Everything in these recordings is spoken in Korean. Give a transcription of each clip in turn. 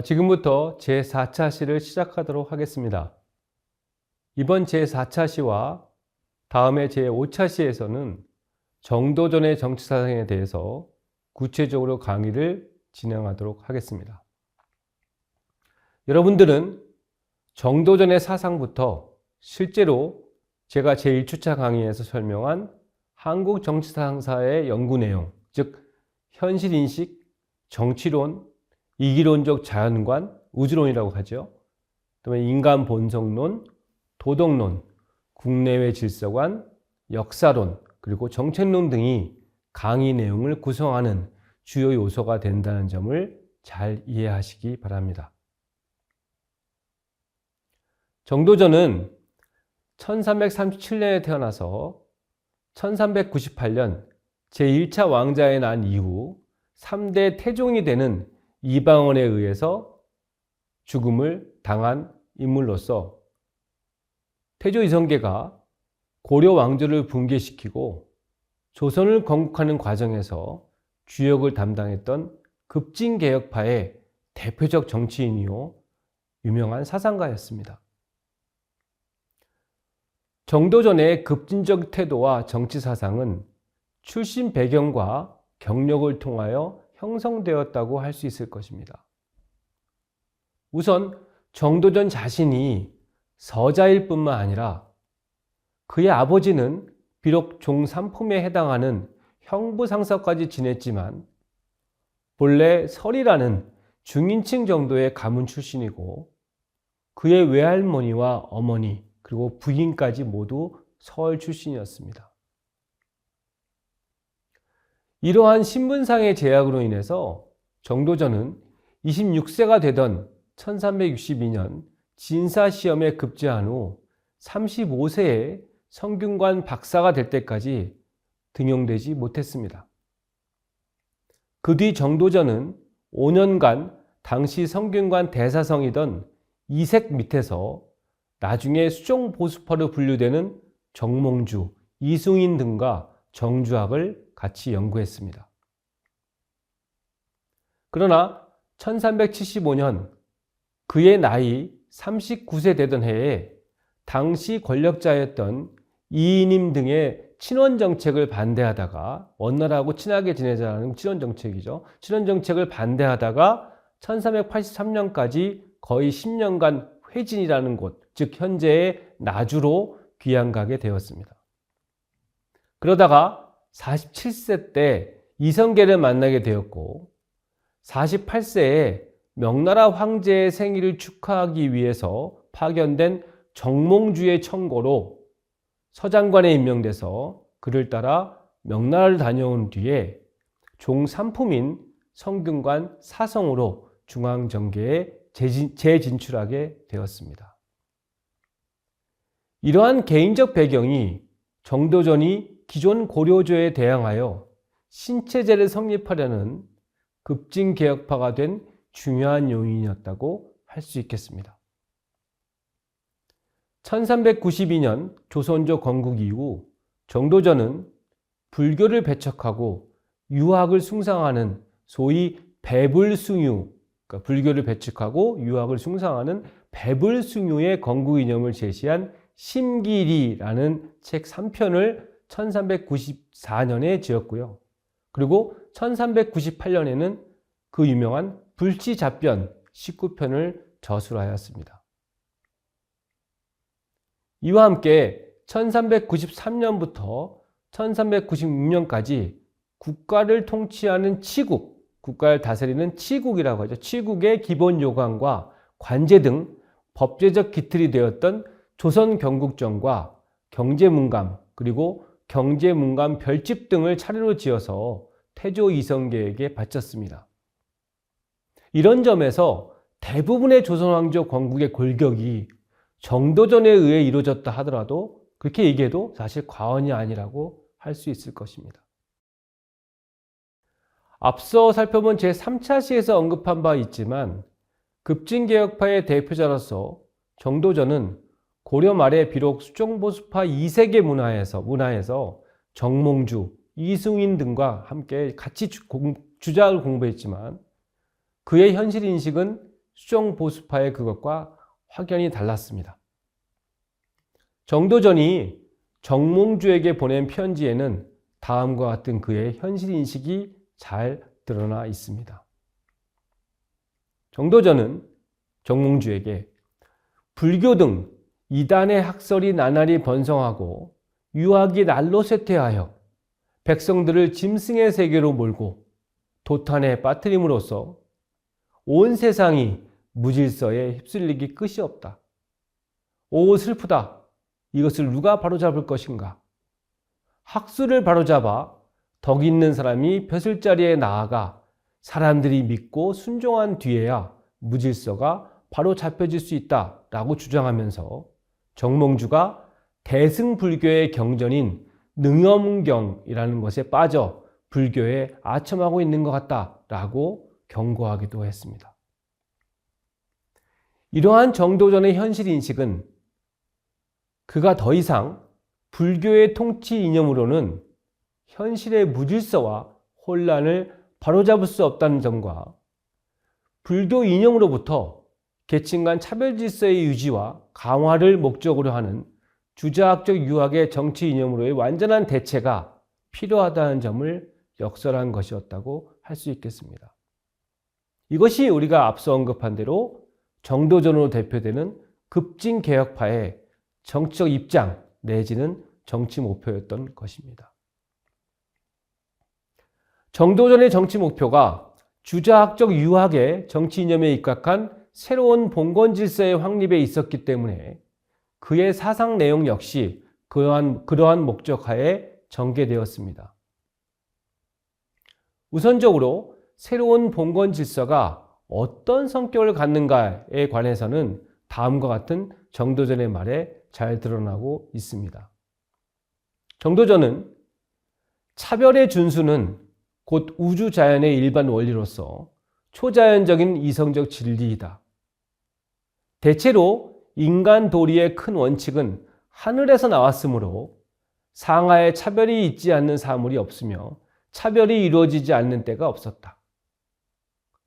지금부터 제4차 시를 시작하도록 하겠습니다. 이번 제4차 시와 다음에 제5차 시에서는 정도전의 정치사상에 대해서 구체적으로 강의를 진행하도록 하겠습니다. 여러분들은 정도전의 사상부터 실제로 제가 제1주차 강의에서 설명한 한국 정치사상사의 연구 내용, 즉 현실인식, 정치론, 이기론적 자연관, 우주론이라고 하죠. 그다음에 인간 본성론, 도덕론, 국내외 질서관, 역사론, 그리고 정책론 등이 강의 내용을 구성하는 주요 요소가 된다는 점을 잘 이해하시기 바랍니다. 정도전은 1337년에 태어나서 1398년 제1차 왕자에 난 이후 3대 태종이 되는 이방원에 의해서 죽음을 당한 인물로서 태조 이성계가 고려 왕조를 붕괴시키고 조선을 건국하는 과정에서 주역을 담당했던 급진개혁파의 대표적 정치인이요 유명한 사상가였습니다. 정도전의 급진적 태도와 정치 사상은 출신 배경과 경력을 통하여 형성되었다고 할 수 있을 것입니다. 우선 정도전 자신이 서자일 뿐만 아니라 그의 아버지는 비록 종삼품에 해당하는 형부상사까지 지냈지만 본래 설이라는 중인층 정도의 가문 출신이고 그의 외할머니와 어머니 그리고 부인까지 모두 설 출신이었습니다. 이러한 신분상의 제약으로 인해서 정도전은 26세가 되던 1362년 진사시험에 급제한 후 35세에 성균관 박사가 될 때까지 등용되지 못했습니다. 그 뒤 정도전은 5년간 당시 성균관 대사성이던 이색 밑에서 나중에 수종보수파로 분류되는 정몽주, 이승인 등과 정주학을 같이 연구했습니다. 그러나 1375년 그의 나이 39세 되던 해에 당시 권력자였던 이이님 등의 친원정책을 반대하다가 원나라하고 친하게 지내자는 친원정책이죠. 친원정책을 반대하다가 1383년까지 거의 10년간 회진이라는 곳, 즉 현재의 나주로 귀양가게 되었습니다. 그러다가 47세 때 이성계를 만나게 되었고 48세에 명나라 황제의 생일을 축하하기 위해서 파견된 정몽주의 청고로 서장관에 임명돼서 그를 따라 명나라를 다녀온 뒤에 종삼품인 성균관 사성으로 중앙정계에 재진출하게 되었습니다. 이러한 개인적 배경이 정도전이 기존 고려조에 대항하여 신체제를 성립하려는 급진개혁파가 된 중요한 요인이었다고 할 수 있겠습니다. 1392년 조선조 건국 이후 정도전은 불교를 배척하고 유학을 숭상하는 소위 배불숭유, 그러니까 불교를 배척하고 유학을 숭상하는 배불숭유의 건국 이념을 제시한 심기리라는 책 3편을 1394년에 지었고요. 그리고 1398년에는 그 유명한 불치잡변 19편을 저술하였습니다. 이와 함께 1393년부터 1396년까지 국가를 통치하는 치국, 국가를 다스리는 치국이라고 하죠. 치국의 기본 요강과 관제 등 법제적 기틀이 되었던 조선 경국정과 경제문감 그리고 경제문감 별집 등을 차례로 지어서 태조 이성계에게 바쳤습니다. 이런 점에서 대부분의 조선 왕조 건국의 골격이 정도전에 의해 이루어졌다 하더라도 그렇게 얘기해도 사실 과언이 아니라고 할 수 있을 것입니다. 앞서 살펴본 제3차 시에서 언급한 바 있지만 급진개혁파의 대표자로서 정도전은 고려 말에 비록 수종보수파 2세계 문화에서 정몽주, 이승인 등과 함께 같이 주작을 공부했지만 그의 현실인식은 수정보수파의 그것과 확연히 달랐습니다. 정도전이 정몽주에게 보낸 편지에는 다음과 같은 그의 현실인식이 잘 드러나 있습니다. 정도전은 정몽주에게 불교 등 이단의 학설이 나날이 번성하고 유학이 날로 쇠퇴하여 백성들을 짐승의 세계로 몰고 도탄에 빠뜨림으로써 온 세상이 무질서에 휩쓸리기 끝이 없다. 오 슬프다. 이것을 누가 바로잡을 것인가? 학술을 바로잡아 덕 있는 사람이 벼슬자리에 나아가 사람들이 믿고 순종한 뒤에야 무질서가 바로 잡혀질 수 있다라고 주장하면서 정몽주가 대승불교의 경전인 능엄경이라는 것에 빠져 불교에 아첨하고 있는 것 같다라고 경고하기도 했습니다. 이러한 정도전의 현실인식은 그가 더 이상 불교의 통치 이념으로는 현실의 무질서와 혼란을 바로잡을 수 없다는 점과 불교 이념으로부터 계층 간 차별 질서의 유지와 강화를 목적으로 하는 주자학적 유학의 정치 이념으로의 완전한 대체가 필요하다는 점을 역설한 것이었다고 할 수 있겠습니다. 이것이 우리가 앞서 언급한 대로 정도전으로 대표되는 급진개혁파의 정치적 입장 내지는 정치 목표였던 것입니다. 정도전의 정치 목표가 주자학적 유학의 정치 이념에 입각한 새로운 봉건 질서의 확립에 있었기 때문에 그의 사상 내용 역시 그러한 목적하에 전개되었습니다. 우선적으로 새로운 봉건 질서가 어떤 성격을 갖는가에 관해서는 다음과 같은 정도전의 말에 잘 드러나고 있습니다. 정도전은 차별의 준수는 곧 우주자연의 일반 원리로서 초자연적인 이성적 진리이다. 대체로 인간 도리의 큰 원칙은 하늘에서 나왔으므로 상하에 차별이 있지 않는 사물이 없으며 차별이 이루어지지 않는 때가 없었다.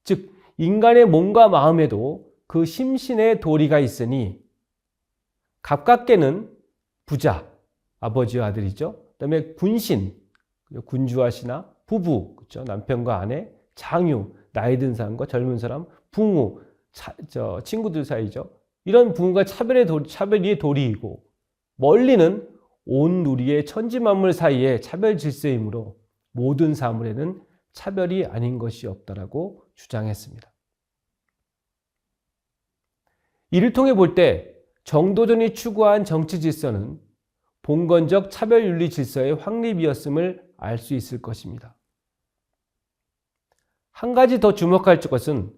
즉 인간의 몸과 마음에도 그 심신의 도리가 있으니 가깝게는 부자, 아버지와 아들이죠. 그 다음에 군신, 군주와 신하, 부부, 그렇죠? 남편과 아내, 장유, 나이 든 사람과 젊은 사람, 붕우, 친구들 사이죠. 이런 부분과 차별의 도리이고 멀리는 온 누리의 천지만물 사이의 차별 질서이므로 모든 사물에는 차별이 아닌 것이 없다라고 주장했습니다. 이를 통해 볼 때 정도전이 추구한 정치 질서는 봉건적 차별윤리 질서의 확립이었음을 알 수 있을 것입니다. 한 가지 더 주목할 것은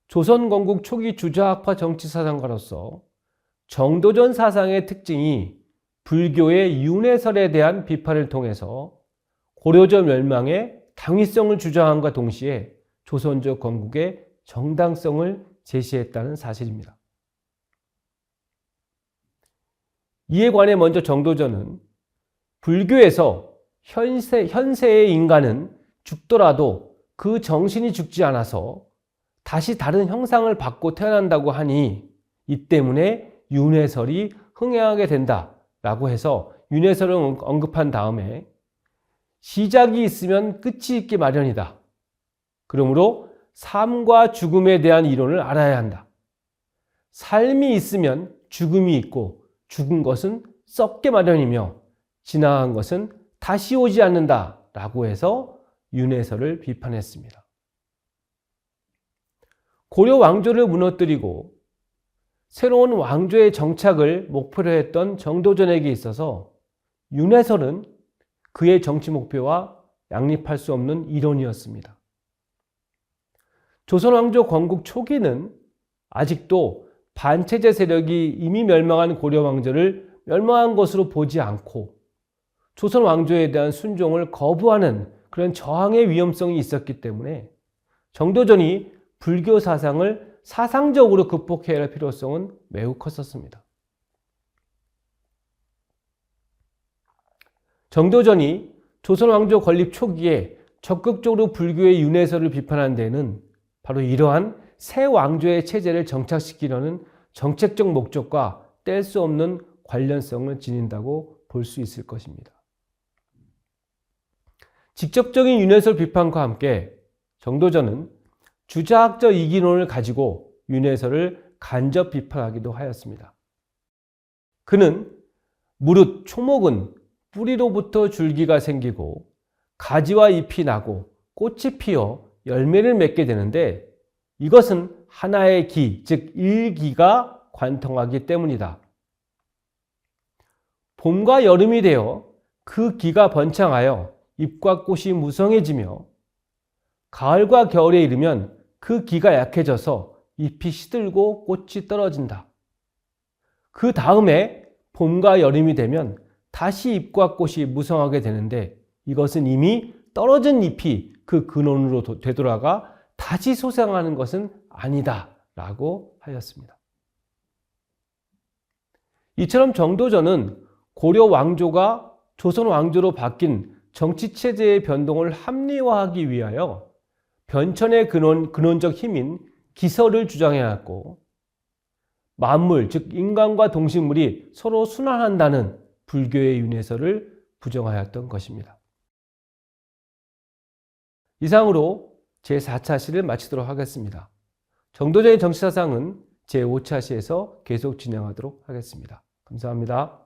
조선 건국 초기 주자학파 정치 사상가로서 정도전 사상의 특징이 불교의 윤회설에 대한 비판을 통해서 고려조 멸망의 당위성을 주장함과 동시에 조선조 건국의 정당성을 제시했다는 사실입니다. 이에 관해 먼저 정도전은 불교에서 현세의 인간은 죽더라도 그 정신이 죽지 않아서 다시 다른 형상을 받고 태어난다고 하니 이 때문에 윤회설이 흥행하게 된다라고 해서 윤회설을 언급한 다음에 시작이 있으면 끝이 있기 마련이다. 그러므로 삶과 죽음에 대한 이론을 알아야 한다. 삶이 있으면 죽음이 있고 죽은 것은 썩게 마련이며 지나간 것은 다시 오지 않는다라고 해서 윤회설을 비판했습니다. 고려 왕조를 무너뜨리고 새로운 왕조의 정착을 목표로 했던 정도전에게 있어서 윤회설은 그의 정치 목표와 양립할 수 없는 이론이었습니다. 조선 왕조 건국 초기는 아직도 반체제 세력이 이미 멸망한 고려 왕조를 멸망한 것으로 보지 않고 조선 왕조에 대한 순종을 거부하는 그런 저항의 위험성이 있었기 때문에 정도전이 불교 사상을 사상적으로 극복해야 할 필요성은 매우 컸었습니다. 정도전이 조선 왕조 건립 초기에 적극적으로 불교의 윤회설을 비판한 데는 바로 이러한 새 왕조의 체제를 정착시키려는 정책적 목적과 뗄 수 없는 관련성을 지닌다고 볼 수 있을 것입니다. 직접적인 윤회설 비판과 함께 정도전은 주자학적 이기론을 가지고 윤회설을 간접 비판하기도 하였습니다. 그는 무릇 초목은 뿌리로부터 줄기가 생기고 가지와 잎이 나고 꽃이 피어 열매를 맺게 되는데 이것은 하나의 기, 즉 일기가 관통하기 때문이다. 봄과 여름이 되어 그 기가 번창하여 잎과 꽃이 무성해지며 가을과 겨울에 이르면 그 기가 약해져서 잎이 시들고 꽃이 떨어진다. 그 다음에 봄과 여름이 되면 다시 잎과 꽃이 무성하게 되는데 이것은 이미 떨어진 잎이 그 근원으로 되돌아가 다시 소생하는 것은 아니다 라고 하였습니다. 이처럼 정도전은 고려 왕조가 조선 왕조로 바뀐 정치체제의 변동을 합리화하기 위하여 변천의 근원적 힘인 기설을 주장해왔고 만물, 즉 인간과 동식물이 서로 순환한다는 불교의 윤회설을 부정하였던 것입니다. 이상으로 제4차 시를 마치도록 하겠습니다. 정도전의 정치사상은 제5차 시에서 계속 진행하도록 하겠습니다. 감사합니다.